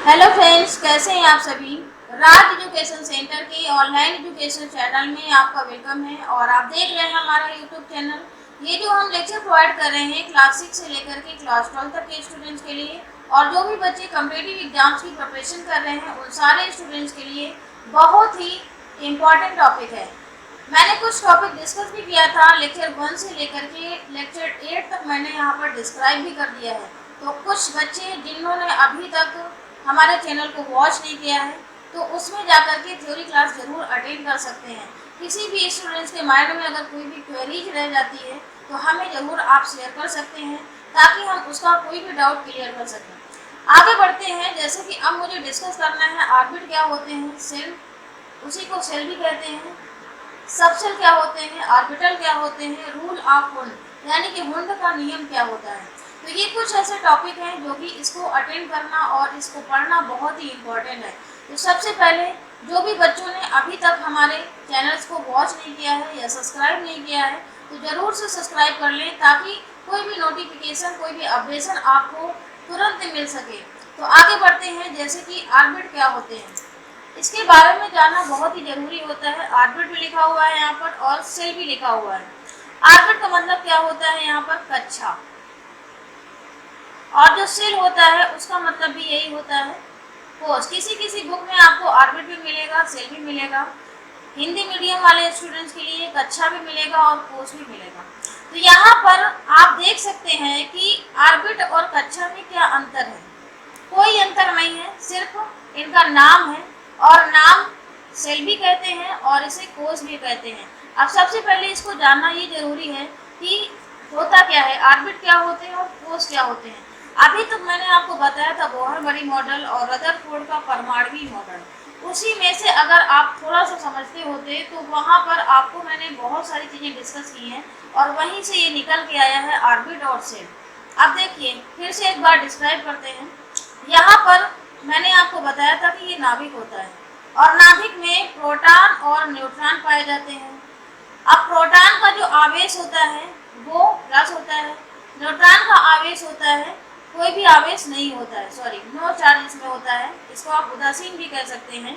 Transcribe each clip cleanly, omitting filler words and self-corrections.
Hello friends, कैसे हैं आप सभी। राज एजुकेशन सेंटर के ऑनलाइन एजुकेशन चैनल में आपका वेलकम है और आप देख रहे हैं हमारा यूट्यूब चैनल। ये जो हम लेक्चर प्रोवाइड कर रहे हैं क्लास 6 से लेकर के क्लास 12 तक के स्टूडेंट्स के लिए और जो भी बच्चे कॉम्पिटिटिव एग्जाम्स की प्रिपरेशन कर रहे हैं उन सारे स्टूडेंट्स के लिए बहुत ही इम्पॉर्टेंट टॉपिक है। मैंने कुछ टॉपिक डिस्कस भी किया था लेक्चर 1 से लेकर के लेक्चर 8 तक मैंने यहाँ पर डिस्क्राइब भी कर दिया है। तो कुछ बच्चे जिन्होंने अभी तक हमारे चैनल को वॉच नहीं किया है तो उसमें जाकर के थ्योरी क्लास ज़रूर अटेंड कर सकते हैं। किसी भी स्टूडेंट्स के माइंड में अगर कोई भी क्वेरीज रह जाती है तो हमें ज़रूर आप शेयर कर सकते हैं ताकि हम उसका कोई भी डाउट क्लियर कर सकें। आगे बढ़ते हैं। जैसे कि अब मुझे डिस्कस करना है ऑर्बिट क्या होते हैं, सेल उसी को सेल भी कहते हैं, सबसेल क्या होते हैं, ऑर्बिटल क्या होते हैं, रूल ऑफ वुंड यानी कि वुंड का नियम क्या होता है। तो ये कुछ ऐसे टॉपिक हैं जो कि इसको अटेंड करना और इसको पढ़ना बहुत ही इम्पोर्टेंट है। तो सबसे पहले जो भी बच्चों ने अभी तक हमारे चैनल्स को वॉच नहीं किया है या सब्सक्राइब नहीं किया है तो ज़रूर से सब्सक्राइब कर लें ताकि कोई भी नोटिफिकेशन, कोई भी अपडेशन आपको तुरंत मिल सके। तो आगे बढ़ते हैं। जैसे कि ऑर्बिट क्या होते हैं, इसके बारे में जानना बहुत ही ज़रूरी होता है। ऑर्बिट भी लिखा हुआ है यहाँ पर और सेल भी लिखा हुआ है। ऑर्बिट का मतलब क्या होता है यहाँ पर, कक्षा, और जो सेल होता है उसका मतलब भी यही होता है, कोर्स। किसी किसी बुक में आपको ऑर्बिट भी मिलेगा, सेल भी मिलेगा। हिंदी मीडियम वाले स्टूडेंट्स के लिए कक्षा भी मिलेगा और कोर्स भी मिलेगा। तो यहाँ पर आप देख सकते हैं कि ऑर्बिट और कक्षा में क्या अंतर है। कोई अंतर नहीं है, सिर्फ इनका नाम है और नाम सेल भी कहते हैं और इसे कोर्स भी कहते हैं। अब सबसे पहले इसको जानना ये जरूरी है कि होता क्या है, ऑर्बिट क्या होते हैं और कोर्स क्या होते हैं। अभी तक मैंने आपको बताया था बोहर-बरी मॉडल और रदरफोर्ड का परमाणु मॉडल। उसी में से अगर आप थोड़ा सा समझते होते तो वहाँ पर आपको मैंने बहुत सारी चीज़ें डिस्कस की हैं और वहीं से ये निकल के आया है ऑर्बिट और सेल। अब देखिए फिर से एक बार डिस्क्राइब करते हैं। यहाँ पर मैंने आपको बताया था कि ये नाभिक होता है और नाभिक में प्रोटॉन और न्यूट्रॉन पाए जाते हैं। अब प्रोटॉन का जो आवेश होता है वो प्लस होता है, न्यूट्रॉन का आवेश होता है कोई भी आवेश नहीं होता है, सॉरी नो चार्ज इसमें होता है, इसको आप उदासीन भी कह सकते हैं।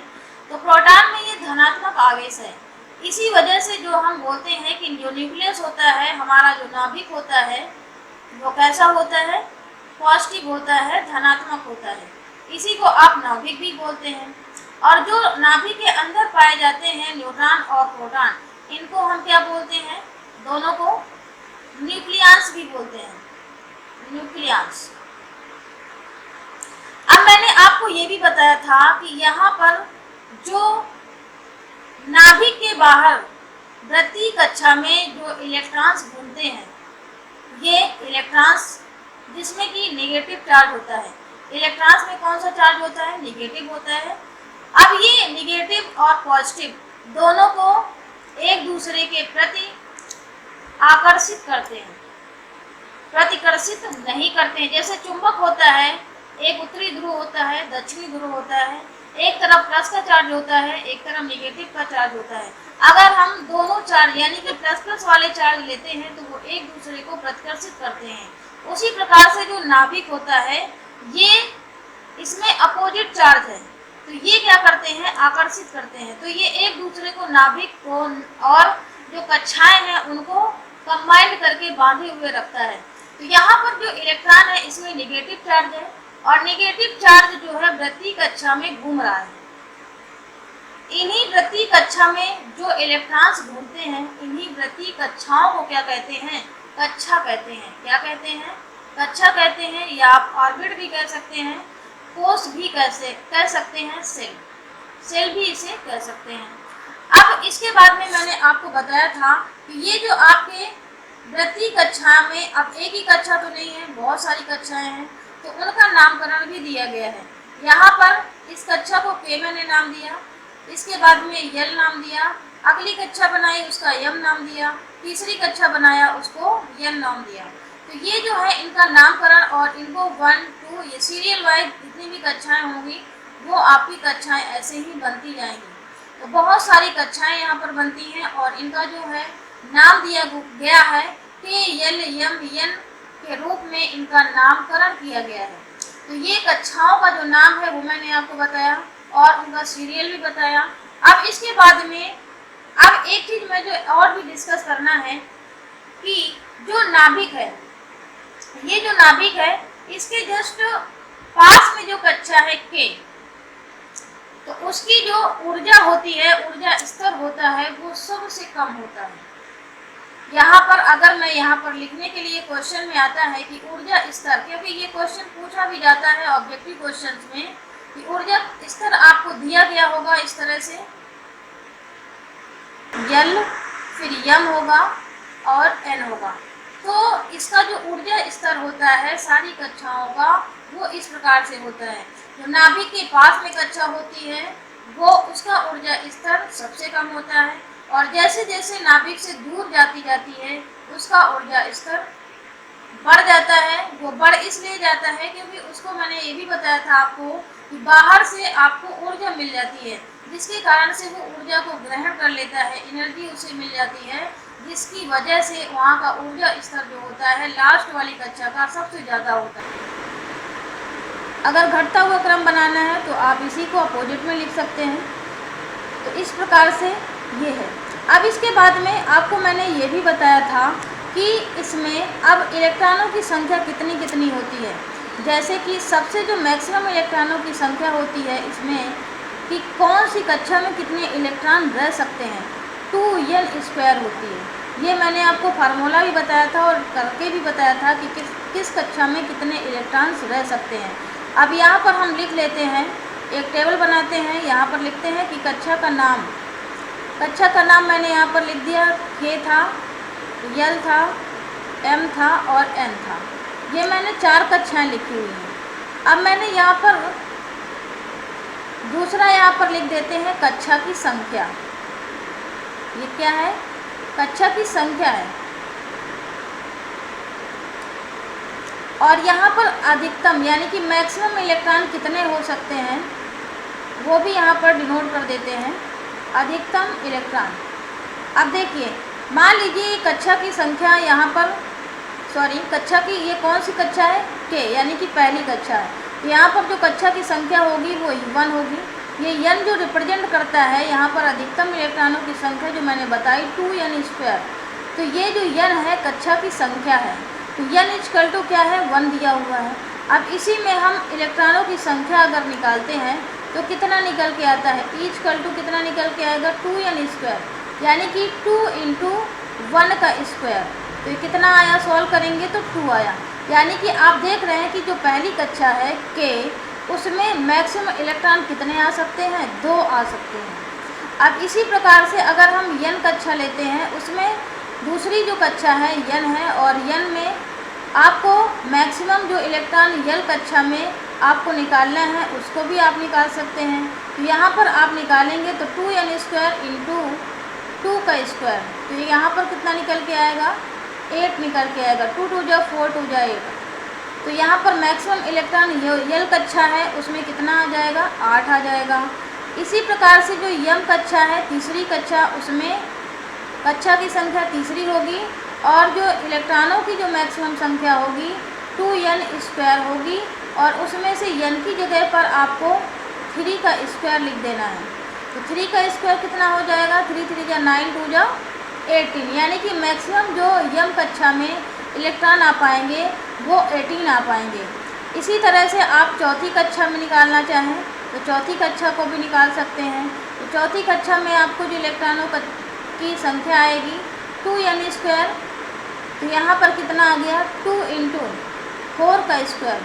तो प्रोटॉन में ये धनात्मक आवेश है। इसी वजह से जो हम बोलते हैं कि जो न्यूक्लियस होता है, हमारा जो नाभिक होता है वो कैसा होता है, पॉजिटिव होता है, धनात्मक होता है। इसी को आप नाभिक भी बोलते हैं। और जो नाभिक के अंदर पाए जाते हैं न्यूट्रॉन और प्रोटॉन, इनको हम क्या बोलते हैं, दोनों को न्यूक्लियस भी बोलते हैं, न्यूक्लियस। अब मैंने आपको ये भी बताया था कि यहाँ पर जो नाभिक के बाहर वृत्तीय कक्षा में जो इलेक्ट्रॉन्स घूमते हैं, ये इलेक्ट्रॉन्स जिसमें कि नेगेटिव चार्ज होता है। इलेक्ट्रॉन्स में कौन सा चार्ज होता है, नेगेटिव होता है। अब ये नेगेटिव और पॉजिटिव दोनों को एक दूसरे के प्रति आकर्षित करते हैं, प्रतिकर्षित नहीं करते हैं। जैसे चुंबक होता है, एक उत्तरी ध्रुव होता है, दक्षिणी ध्रुव होता है, एक तरफ प्लस का चार्ज होता है, एक तरफ नेगेटिव का चार्ज होता है। अगर हम दोनों चार्ज यानी कि प्लस प्लस वाले चार्ज लेते हैं तो वो एक दूसरे को प्रतिकर्षित करते हैं। उसी प्रकार से जो नाभिक होता है ये इसमें अपोजिट चार्ज है तो ये क्या करते हैं, आकर्षित करते हैं। तो ये एक दूसरे को, नाभिक को और जो कक्षाएं हैं उनको कंबाइंड करके बांधे हुए रखता है। तो यहाँ पर जो इलेक्ट्रॉन है इसमें नेगेटिव चार्ज है और नेगेटिव चार्ज जो है वृत्तीय कक्षा में घूम रहा है। इन्हीं वृत्तीय कक्षा में जो इलेक्ट्रॉन्स घूमते हैं, इन्हीं वृत्तीय कक्षाओं को क्या कहते हैं, कक्षा कहते हैं। क्या कहते हैं, कक्षा कहते हैं, या आप ऑर्बिट भी कह सकते हैं, कोष भी कह सकते हैं, सेल, सेल भी इसे कह सकते हैं। अब इसके बाद में मैंने आपको बताया था कि ये जो आपके वृत्तीय कक्षा में, अब एक ही कक्षा तो नहीं है, बहुत सारी कक्षाएं हैं, तो उनका नामकरण भी दिया गया है। यहाँ पर इस कक्षा को के मैंने नाम दिया, इसके बाद में यल नाम दिया, अगली कक्षा बनाई उसका यम नाम दिया, तीसरी कक्षा बनाया उसको यन नाम दिया। तो ये जो है इनका नामकरण और इनको 1, 2 ये सीरियल वाइज जितनी भी कक्षाएं होंगी वो आपकी कक्षाएं ऐसे ही बनती जाएंगी। तो बहुत सारी कक्षाएं यहाँ पर बनती हैं और इनका जो है नाम दिया गया है के यल यम यन के रूप में इनका नामकरण किया गया है। तो ये कक्षाओं का जो नाम है वो मैंने आपको बताया और उनका सीरियल भी बताया। अब इसके बाद में अब एक चीज मैं जो और भी डिस्कस करना है कि जो नाभिक है, ये जो नाभिक है इसके जस्ट पास में जो कक्षा है के, तो उसकी जो ऊर्जा होती है, ऊर्जा स्तर होता है वो सबसे कम होता है। यहाँ पर अगर मैं यहाँ पर लिखने के लिए क्वेश्चन में आता है कि ऊर्जा स्तर, क्योंकि ये क्वेश्चन पूछा भी जाता है ऑब्जेक्टिव क्वेश्चंस में कि ऊर्जा स्तर आपको दिया गया होगा इस तरह से, यल फिर यम होगा और एन होगा। तो इसका जो ऊर्जा स्तर होता है सारी कक्षाओं का वो इस प्रकार से होता है। जो नाभिक के पास में कक्षा होती है वो उसका ऊर्जा स्तर सबसे कम होता है, और जैसे जैसे नाभिक से दूर जाती है उसका ऊर्जा स्तर बढ़ जाता है। वो बढ़ इसलिए जाता है क्योंकि उसको मैंने ये भी बताया था आपको कि बाहर से आपको ऊर्जा मिल जाती है, जिसके कारण से वो ऊर्जा को ग्रहण कर लेता है, एनर्जी उसे मिल जाती है, जिसकी वजह से वहाँ का ऊर्जा स्तर जो होता है लास्ट वाली कक्षा का सबसे ज़्यादा होता है। अगर घटता हुआ क्रम बनाना है तो आप इसी को अपोजिट में लिख सकते हैं। तो इस प्रकार से ये है। अब इसके बाद में आपको मैंने ये भी बताया था कि इसमें अब इलेक्ट्रॉनों की संख्या कितनी कितनी होती है। जैसे कि सबसे जो मैक्सिमम इलेक्ट्रॉनों की संख्या होती है इसमें कि कौन सी कक्षा में कितने इलेक्ट्रॉन रह सकते हैं, 2n² होती है। ये मैंने आपको फार्मूला भी बताया था और करके भी बताया था कि किस कक्षा में कितने इलेक्ट्रॉन्स रह सकते हैं। अब यहाँ पर हम लिख लेते हैं, एक टेबल बनाते हैं, यहाँ पर लिखते हैं कि कक्षा का नाम मैंने यहाँ पर लिख दिया, के था, यल था, एम था और एन था। ये मैंने 4 कक्षाएं लिखी हुई हैं। अब मैंने यहाँ पर दूसरा यहाँ पर लिख देते हैं कक्षा की संख्या। ये क्या है? कक्षा की संख्या है। और यहाँ पर अधिकतम यानी कि मैक्सिमम इलेक्ट्रॉन कितने हो सकते हैं वो भी यहाँ पर डिनोट कर देते हैं, अधिकतम इलेक्ट्रॉन। अब देखिए, मान लीजिए कक्षा की संख्या यहाँ पर कक्षा की ये कौन सी कक्षा है? के, यानी कि पहली कक्षा है। तो यहाँ पर जो कक्षा की संख्या होगी वो 1 होगी। ये n जो रिप्रेजेंट करता है यहाँ पर अधिकतम इलेक्ट्रॉनों की संख्या जो मैंने बताई 2n²। तो ये जो n है कक्षा की संख्या है। तो n क्या है? 1 दिया हुआ है। अब इसी में हम इलेक्ट्रॉनों की संख्या अगर निकालते हैं तो कितना निकल के आता है? कितना निकल के आएगा? 2n², यानी कि 2 × 1 का स्क्वायर। तो ये कितना आया? सॉल्व करेंगे तो 2 आया। यानी कि आप देख रहे हैं कि जो पहली कक्षा है के, उसमें मैक्सिमम इलेक्ट्रॉन कितने आ सकते हैं? 2 आ सकते हैं। अब इसी प्रकार से अगर हम n कक्षा लेते हैं, उसमें दूसरी जो कक्षा है n है, और n में आपको मैक्सिमम जो इलेक्ट्रॉन यल कक्षा में आपको निकालना है उसको भी आप निकाल सकते हैं। तो यहाँ पर आप निकालेंगे तो 2n² × 2 का स्क्वायर, तो यहाँ पर कितना निकल के आएगा? 8 निकल के आएगा। 2 × 2 = 4, 2 × 8। तो यहाँ पर मैक्सिमम इलेक्ट्रॉन यल कक्षा है उसमें कितना आ जाएगा? 8 आ जाएगा। इसी प्रकार से जो यम कक्षा है, तीसरी कक्षा, उसमें कक्षा की संख्या तीसरी होगी, और जो इलेक्ट्रॉनों की जो मैक्सिमम संख्या होगी 2n² होगी, और उसमें से n की जगह पर आपको 3 का स्क्वायर लिख देना है। तो 3 का स्क्वायर कितना हो जाएगा? 3 × 3 = 9, 2 = 18, यानी कि मैक्सिमम जो यम कक्षा में इलेक्ट्रॉन आ पाएंगे वो 18 आ पाएंगे। इसी तरह से आप चौथी कक्षा में निकालना चाहें तो चौथी कक्षा को भी निकाल सकते हैं। तो चौथी कक्षा में आपको जो इलेक्ट्रॉनों की संख्या आएगी 2n²। तो यहाँ पर कितना आ गया? 2 × 4 का स्क्वायर।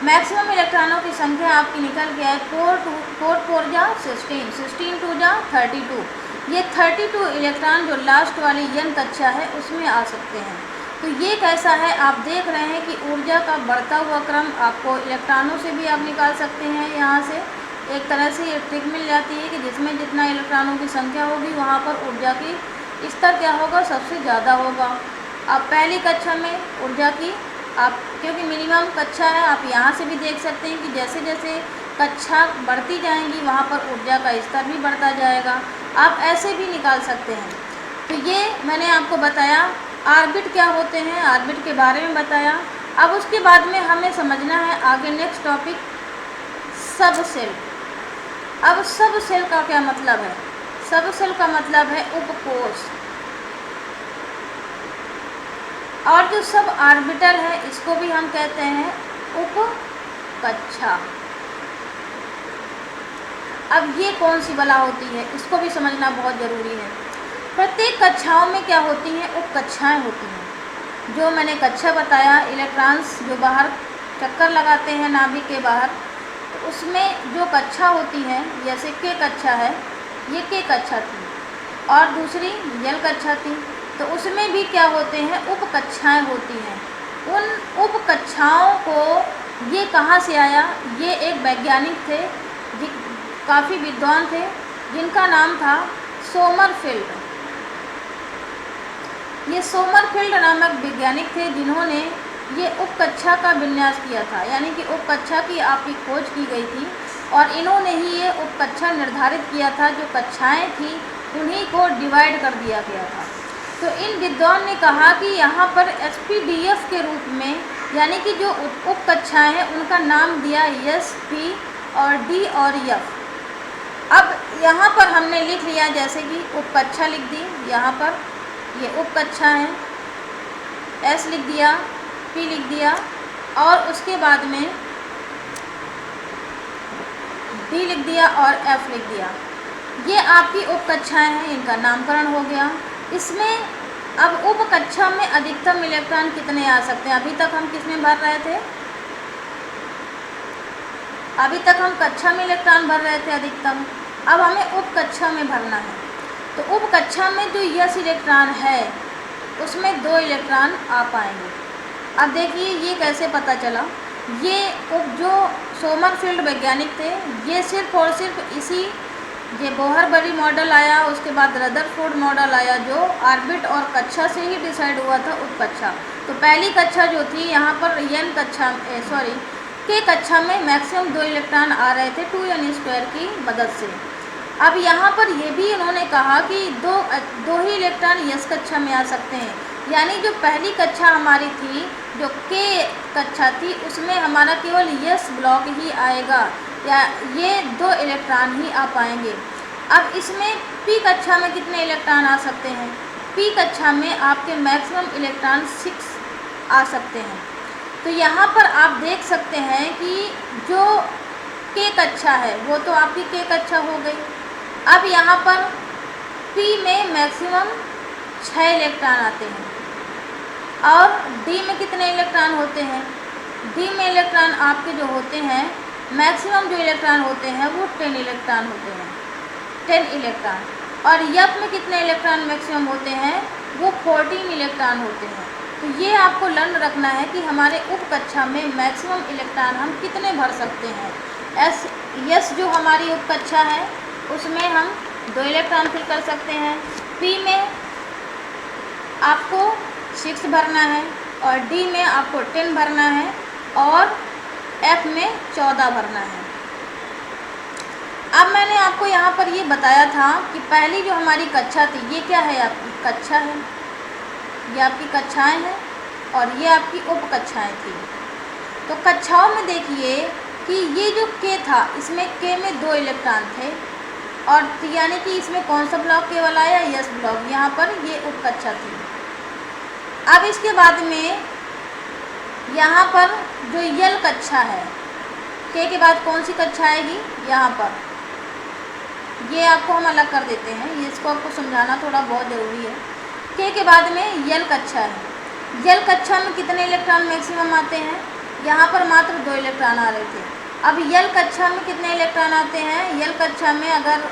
मैक्सिमम इलेक्ट्रॉनों की संख्या आपकी निकल गया है 4 × 4 = 16, 16 × 2 = 32। ये 32 इलेक्ट्रॉन जो लास्ट वाली n कक्षा है उसमें आ सकते हैं। तो ये कैसा है? आप देख रहे हैं कि ऊर्जा का बढ़ता हुआ क्रम आपको इलेक्ट्रॉनों से भी आप निकाल सकते हैं। यहाँ से एक तरह से ये ट्रिक मिल जाती है कि जिसमें जितना इलेक्ट्रॉनों की संख्या होगी वहाँ पर ऊर्जा की स्तर क्या होगा? सबसे ज़्यादा होगा। अब पहली कक्षा में ऊर्जा की आप, क्योंकि मिनिमम कक्षा है, आप यहाँ से भी देख सकते हैं कि जैसे जैसे कक्षा बढ़ती जाएंगी वहाँ पर ऊर्जा का स्तर भी बढ़ता जाएगा। आप ऐसे भी निकाल सकते हैं। तो ये मैंने आपको बताया ऑर्बिट क्या होते हैं, ऑर्बिट के बारे में बताया। अब उसके बाद में हमें समझना है आगे नेक्स्ट टॉपिक सब सेल। अब सब सेल का क्या मतलब है? सब सेल का मतलब है उपकोष। और जो सब ऑर्बिटल है इसको भी हम कहते हैं उपकक्षा। अब ये कौन सी बला होती है इसको भी समझना बहुत ज़रूरी है। प्रत्येक कक्षाओं में क्या होती हैं? उपकक्षाएं होती हैं। जो मैंने कक्षा बताया, इलेक्ट्रॉन्स जो बाहर चक्कर लगाते हैं नाभिक के बाहर, तो उसमें जो कक्षा होती है, जैसे के कक्षा है, ये के कक्षा थी और दूसरी यल कक्षा थी, तो उसमें भी क्या होते हैं? उपकक्षाएं होती हैं। उन उपकक्षाओं को ये कहाँ से आया? ये एक वैज्ञानिक थे, काफ़ी विद्वान थे, जिनका नाम था सोमरफेल्ड। ये सोमरफेल्ड नामक वैज्ञानिक थे जिन्होंने ये उपकक्षा का विन्यास किया था, यानी कि उपकक्षा की आपकी खोज की गई थी और इन्होंने ही ये उपकक्षा निर्धारित किया था। जो कक्षाएं थी उन्हीं को डिवाइड कर दिया गया था। तो इन विद्वान ने कहा कि यहाँ पर SPDF के रूप में, यानी कि जो उपकक्षाएं हैं उनका नाम दिया S, P और D और F। अब यहाँ पर हमने लिख लिया, जैसे कि उपकक्षा लिख दी, यहाँ पर ये उपकक्षा है, S लिख दिया, P लिख दिया और उसके बाद में D लिख दिया और F लिख दिया। ये आपकी उपकक्षाएं हैं, इनका नामकरण हो गया। इसमें अब उपकक्षा में अधिकतम इलेक्ट्रॉन कितने आ सकते हैं? अभी तक हम किस में भर रहे थे? अभी तक हम कक्षा में इलेक्ट्रॉन भर रहे थे अधिकतम, अब हमें उपकक्षा में भरना है। तो उपकक्षा में जो यस इलेक्ट्रॉन है उसमें 2 इलेक्ट्रॉन आ पाएंगे। अब देखिए ये कैसे पता चला। ये जो सोमरफेल्ड वैज्ञानिक थे, ये सिर्फ और सिर्फ इसी ये बोहर-बरी मॉडल आया, उसके बाद रदरफोर्ड मॉडल आया, जो ऑर्बिट और कक्षा से ही डिसाइड हुआ था उपकक्षा। तो पहली कक्षा जो थी यहाँ पर एन कक्षा के कक्षा में मैक्सिमम 2 इलेक्ट्रॉन आ रहे थे 2n² की मदद से। अब यहाँ पर ये भी इन्होंने कहा कि दो ही इलेक्ट्रॉन यस कक्षा में आ सकते हैं, यानी जो पहली कक्षा हमारी थी, जो के कक्षा थी, उसमें हमारा केवल यस ब्लॉक ही आएगा, या ये 2 इलेक्ट्रॉन ही आ पाएंगे। अब इसमें पी कक्षा में कितने इलेक्ट्रॉन आ सकते हैं? पी कक्षा में आपके मैक्सिमम इलेक्ट्रॉन 6 आ सकते हैं। तो यहाँ पर आप देख सकते हैं कि जो के कक्षा है वो तो आपकी के कक्षा हो गई। अब यहाँ पर पी में मैक्सिमम 6 इलेक्ट्रॉन आते हैं और डी में कितने इलेक्ट्रॉन होते हैं? डी में इलेक्ट्रॉन आपके जो होते हैं, मैक्सिमम जो इलेक्ट्रॉन होते हैं वो 10 इलेक्ट्रॉन होते हैं, 10 इलेक्ट्रॉन। और एफ में कितने इलेक्ट्रॉन मैक्सिमम होते हैं? वो 14 इलेक्ट्रॉन होते हैं। तो ये आपको लर्न रखना है कि हमारे उप कक्षा में मैक्सिमम इलेक्ट्रॉन हम कितने भर सकते हैं। यस जो हमारी उप कक्षा है उसमें हम 2 इलेक्ट्रॉन फिल कर सकते हैं। पी में आपको 6 भरना है और डी में आपको 10 भरना है और एफ में 14 भरना है। अब मैंने आपको यहाँ पर ये बताया था कि पहली जो हमारी कक्षा थी, ये क्या है? आपकी कक्षा है, ये आपकी कक्षाएं हैं और ये आपकी उप कक्षाएँ थी। तो कक्षाओं में देखिए कि ये जो के था, इसमें के में 2 इलेक्ट्रॉन थे और यानी कि इसमें कौन सा ब्लॉक केवल आया? Yes block. यहाँ पर ये उप कक्षा थी। अब इसके बाद में यहाँ पर जो यल कक्षा है, के बाद कौन सी कक्षा आएगी? यहाँ पर ये आपको हम अलग कर देते हैं, ये इसको आपको समझाना थोड़ा बहुत ज़रूरी है। के बाद में यल कक्षा है। यल कक्षा में कितने इलेक्ट्रॉन मैक्सिमम आते हैं? यहाँ पर मात्र 2 इलेक्ट्रॉन आ रहे थे। अब यल कक्षा में कितने इलेक्ट्रॉन आते हैं? यल कक्षा में अगर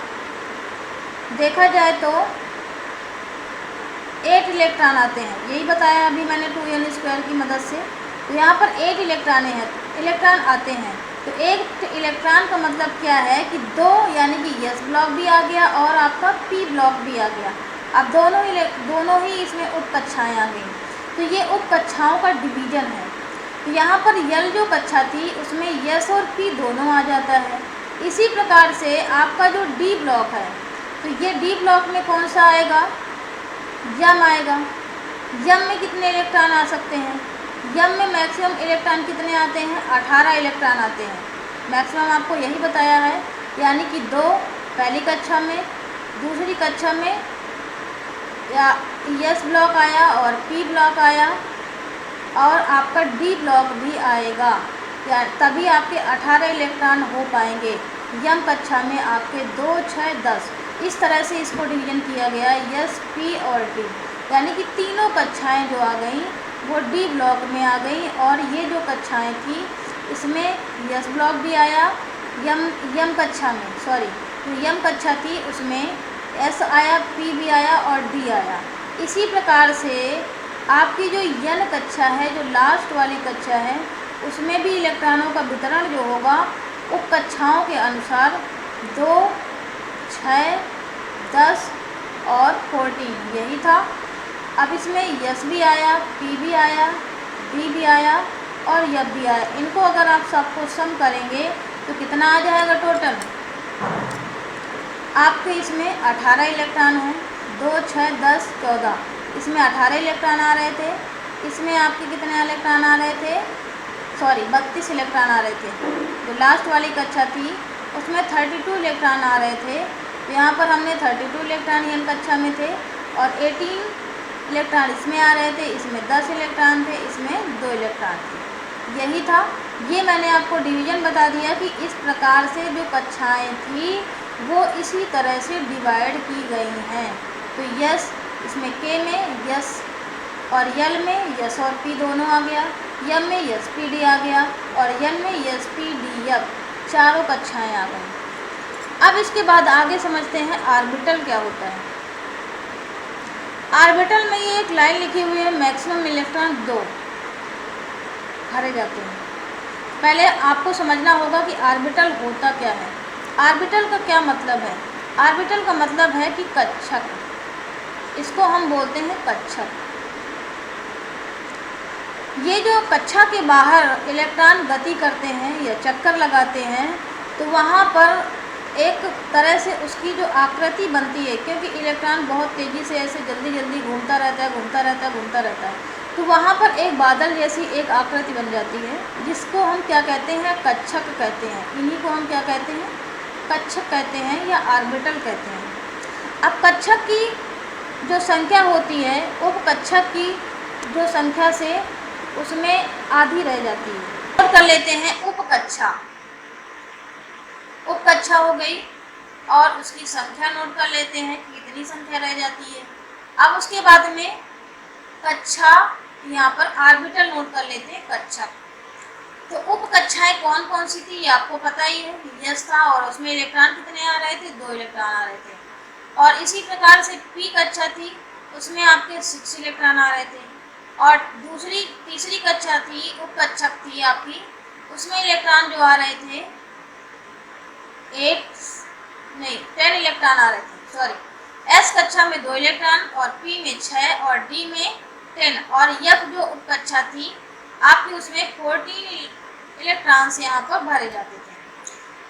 देखा जाए तो 8 इलेक्ट्रॉन आते हैं, यही बताया अभी मैंने 2n² की मदद से। तो यहाँ पर 8 इलेक्ट्रॉन आते हैं। तो 8 इलेक्ट्रॉन का मतलब क्या है कि 2 यानी कि यस ब्लॉक भी आ गया और आपका पी ब्लॉक भी आ गया। अब दोनों ही इसमें उप कक्षाएँ आ गई। तो ये उप कक्षाओं का डिवीज़न है। तो यहाँ पर यल जो कक्षा थी उसमें यस और पी दोनों आ जाता है। इसी प्रकार से आपका जो डी ब्लॉक है, तो ये डी ब्लॉक में कौन सा आएगा? यम आएगा। यम में कितने इलेक्ट्रॉन आ सकते हैं? यम में मैक्सिमम इलेक्ट्रॉन कितने आते हैं? 18 इलेक्ट्रॉन आते हैं। मैक्सिमम आपको यही बताया है, यानी कि 2 पहली कक्षा में, दूसरी कक्षा में या एस ब्लॉक आया और पी ब्लॉक आया और आपका डी ब्लॉक भी आएगा, या तभी आपके 18 इलेक्ट्रॉन हो पाएंगे। यम कक्षा में आपके 2, 6, 10 इस तरह से इसको डिवीज़न किया गया है, एस, पी और डी, यानी कि तीनों कक्षाएं जो आ गई वो डी ब्लॉक में आ गई। और ये जो कक्षाएं थी इसमें एस ब्लॉक भी आया, यम कक्षा में, सॉरी, तो यम कक्षा थी उसमें एस आया, पी भी आया और डी आया। इसी प्रकार से आपकी जो यन कक्षा है, जो लास्ट वाली कक्षा है, उसमें भी इलेक्ट्रॉनों का वितरण जो होगा उप कक्षाओं के अनुसार 2, 6, 10 और 14 यही था। अब इसमें यस भी आया, पी भी आया, डी भी आया और यब भी आया। इनको अगर आप सबको सम करेंगे तो कितना आ जाएगा टोटल? आपके इसमें 18 इलेक्ट्रॉन हैं, 2, 6, 10, 14, इसमें 18 इलेक्ट्रॉन आ रहे थे। इसमें आपके कितने इलेक्ट्रॉन आ रहे थे? सॉरी, 32 इलेक्ट्रॉन आ रहे थे। जो लास्ट वाली कक्षा थी उसमें 32 इलेक्ट्रॉन आ रहे थे, तो यहाँ पर हमने 32 इलेक्ट्रॉन यन कक्षा में थे और 18 इलेक्ट्रॉन इसमें आ रहे थे। इसमें 10 इलेक्ट्रॉन थे, इसमें 2 इलेक्ट्रॉन थे। यही था, ये मैंने आपको डिवीज़न बता दिया कि इस प्रकार से जो कक्षाएं थी वो इसी तरह से डिवाइड की गई हैं। तो यस, इसमें के में यस और यल में यस और पी दोनों आ गया, यम में यस पी डी आ गया और यन में यस पी डी यब, चारों कक्षाएं आ गई। अब इसके बाद आगे समझते हैं ऑर्बिटल क्या होता है। ऑर्बिटल में ये एक लाइन लिखी हुई है, मैक्सिमम इलेक्ट्रॉन 2 भरे जाते हैं। पहले आपको समझना होगा कि ऑर्बिटल होता क्या है। ऑर्बिटल का क्या मतलब है? ऑर्बिटल का मतलब है कि कक्षक, इसको हम बोलते हैं कक्षक। ये जो कक्षा के बाहर इलेक्ट्रॉन गति करते हैं या चक्कर लगाते हैं तो वहाँ पर एक तरह से उसकी जो आकृति बनती है, क्योंकि इलेक्ट्रॉन बहुत तेज़ी से ऐसे जल्दी जल्दी घूमता रहता है, तो वहाँ पर एक बादल जैसी एक आकृति बन जाती है, जिसको हम क्या कहते हैं? कक्षक कहते हैं। इन्हीं को हम क्या कहते हैं? कक्षक कहते हैं या ऑर्बिटल कहते हैं। अब कक्षक की जो संख्या होती है उप कक्षक की जो संख्या से उसमें आधी रह जाती है। और कर लेते हैं उपकक्षा। उपकक्षा हो गई और उसकी संख्या नोट कर लेते हैं कि कितनी संख्या रह जाती है। अब उसके बाद में कक्षा, यहाँ पर ऑर्बिटल नोट कर लेते हैं कक्षक। तो उपकक्षाएं कौन कौन सी थी ये आपको पता ही है, यस था और उसमें इलेक्ट्रॉन कितने आ रहे थे? 2 इलेक्ट्रॉन आ रहे थे। और इसी प्रकार से पी कक्षा थी, उसमें आपके 6 इलेक्ट्रॉन आ रहे थे। और तीसरी कक्षा थी, उपकक्षक थी आपकी, उसमें इलेक्ट्रॉन जो आ रहे थे 10 इलेक्ट्रॉन आ रहे थे, सॉरी। एस कक्षा में 2 इलेक्ट्रॉन और पी में 6 और डी में 10 और यफ जो उपकक्षा थी आपकी उसमें 14 इलेक्ट्रॉन्स यहाँ पर भरे जाते थे।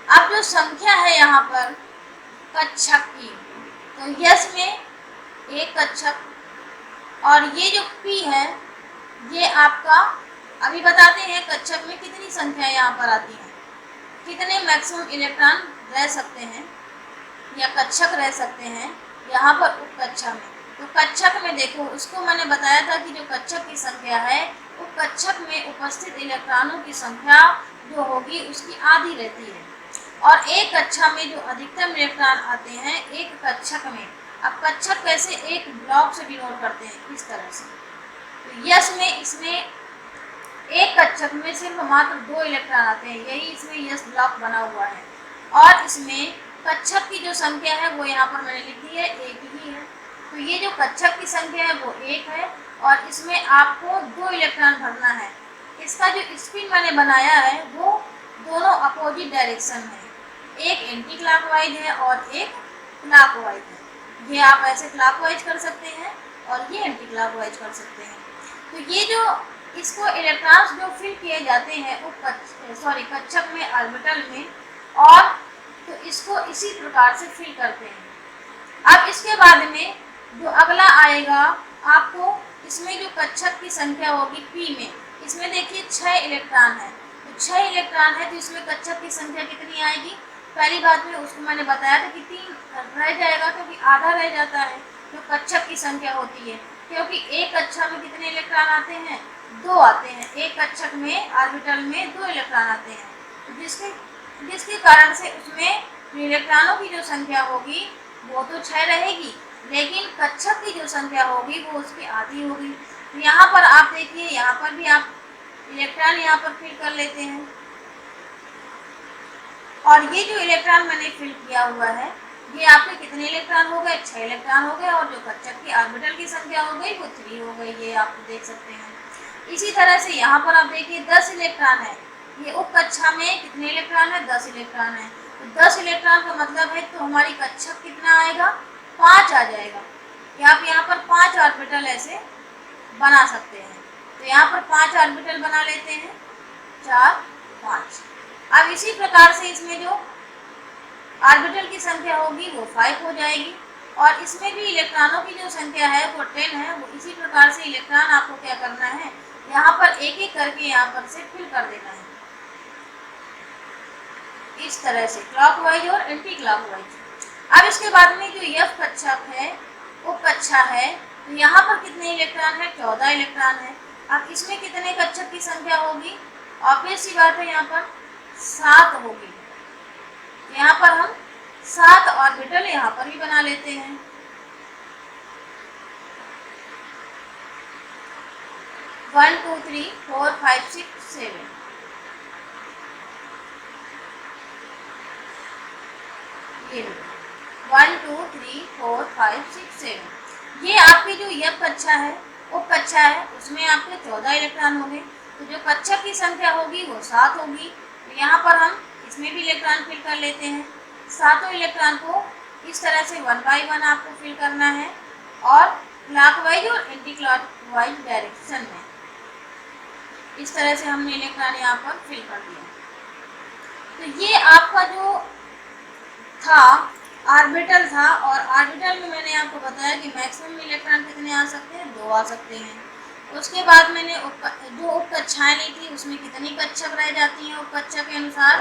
अब जो संख्या है यहाँ पर कक्षक की, तो यस में 1 कक्षक और ये जो पी है ये आपका, अभी बताते हैं कक्षक में कितनी संख्या यहाँ पर आती है, कितने मैक्सिमम इलेक्ट्रॉन रह सकते हैं या कक्षक रह सकते हैं यहाँ पर उपकक्षा में। तो कक्षक में देखो, उसको मैंने बताया था कि जो कक्षक की संख्या है उपकक्षक में उपस्थित इलेक्ट्रॉनों की संख्या जो होगी उसकी आधी रहती है। और एक कक्षा में जो अधिकतम इलेक्ट्रॉन आते हैं एक कक्षक में, अब कक्षक कैसे? एक ब्लॉक से डिनोट करते हैं इस तरह से। तो यस में इसमें एक कक्षक में सिर्फ मात्र 2 इलेक्ट्रॉन आते हैं, यही इसमें यस ब्लॉक बना हुआ है। और इसमें कक्षक की जो संख्या है वो यहाँ पर मैंने लिखी है 1 ही है। तो ये जो कक्षक की संख्या है वो 1 है और इसमें आपको 2 इलेक्ट्रॉन भरना है। इसका जो स्पिन मैंने बनाया है वो दोनों अपोजिट डायरेक्शन है, एक एंटी क्लॉकवाइज है और एक क्लॉकवाइज है। ये आप ऐसे क्लॉकवाइज कर सकते हैं और ये एंटी क्लॉकवाइज कर सकते हैं। तो ये जो इसको इलेक्ट्रॉन्स जो फिल किए जाते हैं कक्षक में, ऑर्बिटल में, और तो इसको इसी प्रकार से फिल करते हैं। अब इसके बाद में जो अगला आएगा आपको, इसमें जो कक्षक की संख्या होगी पी में, इसमें देखिए 6 इलेक्ट्रॉन है, तो 6 इलेक्ट्रॉन है तो इसमें कक्षक की संख्या कितनी आएगी? पहली बात में उसको मैंने बताया था कि 3 रह जाएगा, क्योंकि आधा रह जाता है जो कक्षक की संख्या होती है, क्योंकि एक कक्षक में कितने इलेक्ट्रॉन आते हैं? 2 आते हैं। एक कक्षक में ऑर्बिटल में 2 इलेक्ट्रॉन आते हैं, तो जिसके कारण से उसमें इलेक्ट्रॉनों की जो संख्या होगी वो तो 6 रहेगी, लेकिन कक्षक की जो संख्या होगी वो उसकी आधी होगी। तो यहाँ पर आप देखिए, यहाँ पर भी आप इलेक्ट्रॉन यहाँ पर फिल कर लेते हैं, और ये जो इलेक्ट्रॉन मैंने फिल किया हुआ है ये आपके कितने इलेक्ट्रॉन हो गए? 6 इलेक्ट्रॉन हो गए, और जो कक्षक की ऑर्बिटल की संख्या हो गई वो 3 हो गई, ये आप देख सकते हैं। इसी तरह से यहाँ पर आप देखिए 10 इलेक्ट्रॉन है, ये उप कक्षा में कितने इलेक्ट्रॉन है? 10 इलेक्ट्रॉन है, तो 10 इलेक्ट्रॉन का मतलब है तो हमारी कक्षक कितना आएगा? 5 आ जाएगा। या आप यहाँ पर 5 ऑर्बिटल ऐसे बना सकते हैं, तो यहाँ पर 5 ऑर्बिटल बना लेते हैं, 4 5। अब इसी प्रकार से इसमें जो ऑर्बिटल की संख्या होगी वो 5 हो जाएगी, और इसमें भी इलेक्ट्रॉनों की जो संख्या है वो 10 है। वो इसी प्रकार से इलेक्ट्रॉन आपको क्या करना है? यहाँ पर एक एक करके यहाँ पर से फिल कर देना है, इस तरह से क्लॉकवाइज और एंटी क्लॉकवाइज। अब इसके बाद में जो एफ कक्षक है वो कक्षा है, तो यहाँ पर कितने इलेक्ट्रॉन है? 14 इलेक्ट्रॉन है। अब इसमें कितने कक्षक की संख्या होगी? ऑब्वियस सी बात है, यहाँ पर 7 होगी। यहाँ पर हम 7 ऑर्बिटल यहाँ पर भी बना लेते हैं। One two three four five six seven, ये 1 2 3 4 5 6 7, ये आपकी जो यह कक्षा है वो कक्षा है, उसमें आपके 14 इलेक्ट्रॉन होंगे, तो जो कक्षा की संख्या होगी वो 7 होगी। तो यहाँ पर हम इसमें भी इलेक्ट्रॉन फिल कर लेते हैं। सातों इलेक्ट्रॉन को इस तरह से 1 बाय 1 आपको फिल करना है, और क्लॉकवाइज और एंटी क्लॉकवाइज डायरेक्शन में। इस तरह से हमने इलेक्ट्रॉन यहाँ पर फिल कर दिया। तो ये आपका जो था ऑर्बिटल था, और ऑर्बिटल में मैंने आपको बताया कि मैक्सिमम इलेक्ट्रॉन कितने आ सकते हैं? 2 आ सकते हैं। उसके बाद मैंने जो उप कक्षाएँ ली थी उसमें कितनी कक्षक रह जाती हैं? उप कक्षा के अनुसार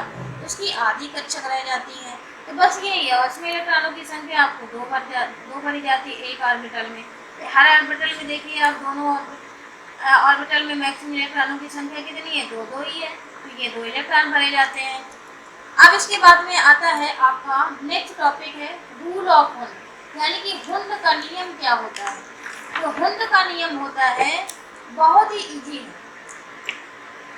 उसकी आधी कक्षक रह जाती हैं। तो बस यही है, उसमें इलेक्ट्रॉनों की संख्या आपको 2 भरी जाती है एक ऑर्बिटल में। हर ऑर्बिटल में देखिए आप दोनों ऑर्बिटल में मैक्सिमम इलेक्ट्रॉनों की संख्या कितनी है? 2 ही है, तो ये 2 इलेक्ट्रॉन भरे जाते हैं। अब इसके बाद में आता है आपका नेक्स्ट टॉपिक है रूल ऑफ हुंड, यानी कि हुंड का नियम क्या होता है। तो हुंड का नियम होता है बहुत ही इजी है।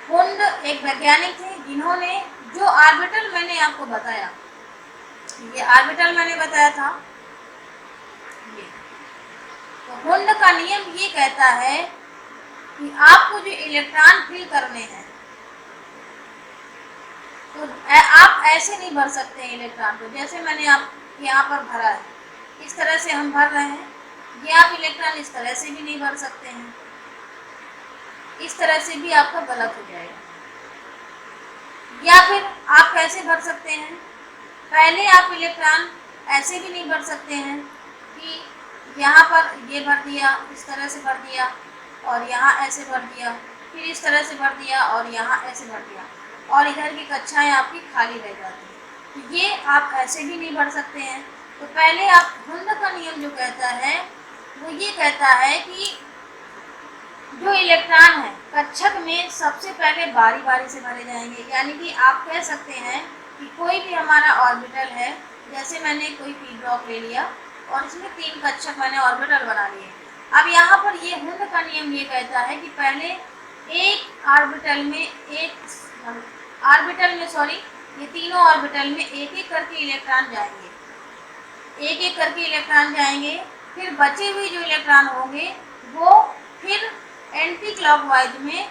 हुंड एक वैज्ञानिक थे जिन्होंने जो ऑर्बिटल मैंने आपको बताया, ये ऑर्बिटल मैंने बताया था ये, तो हुंड का नियम ये कहता है कि आपको जो इलेक्ट्रॉन फिल करने हैं तो आप ऐसे नहीं भर सकते हैं इलेक्ट्रॉन को, जैसे मैंने आप यहाँ पर भरा है इस तरह से हम भर रहे हैं। ये आप इलेक्ट्रॉन इस तरह से भी नहीं भर सकते हैं, इस तरह से भी आपका गलत हो जाएगा। या फिर आप कैसे भर सकते हैं? पहले आप इलेक्ट्रॉन ऐसे भी नहीं भर सकते हैं कि यहाँ पर ये भर दिया, इस तरह से भर दिया, और यहाँ ऐसे भर दिया, फिर इस तरह से भर दिया और यहाँ ऐसे भर दिया, और इधर की कक्षाएँ आपकी खाली रह जाती हैं। तो ये आप ऐसे भी नहीं भर सकते हैं। तो पहले आप हुंड का नियम जो कहता है वो ये कहता है कि जो इलेक्ट्रॉन है कक्षक में सबसे पहले बारी बारी से भरे जाएंगे। यानी कि आप कह सकते हैं कि कोई भी हमारा ऑर्बिटल है, जैसे मैंने कोई पी ब्लॉक ले लिया और इसमें 3 कक्षक मैंने ऑर्बिटल बना लिए। अब यहाँ पर ये हुंड का नियम ये कहता है कि पहले एक ऑर्बिटल में ये तीनों ऑर्बिटल में एक एक करके इलेक्ट्रॉन जाएंगे, एक एक करके इलेक्ट्रॉन जाएंगे। फिर बचे हुए जो इलेक्ट्रॉन होंगे वो फिर एंटी क्लॉकवाइज में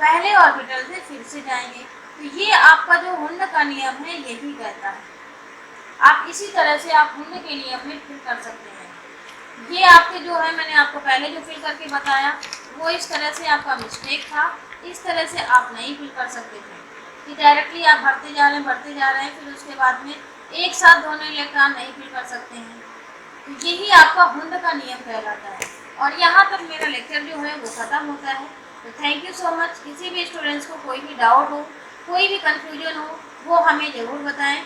पहले ऑर्बिटल से फिर से जाएंगे। तो ये आपका जो हुंड का नियम है यही कहता है। आप इसी तरह से आप हुंड के नियम में फिल कर सकते हैं। ये आपके जो है मैंने आपको पहले जो फिल करके बताया वो इस तरह से आपका मिस्टेक था, इस तरह से आप नहीं फिल कर सकते थे कि डायरेक्टली आप भरते जा रहे हैं, फिर उसके बाद में एक साथ दोनों इलेक्ट्रॉन नहीं फिल कर सकते हैं। तो यही आपका हुंड का नियम कहलाता है। और यहाँ तक मेरा लेक्चर जो है वो ख़त्म होता है। तो थैंक यू सो मच। किसी भी स्टूडेंट्स को कोई भी डाउट हो, कोई भी कंफ्यूजन हो, वो हमें ज़रूर बताएं।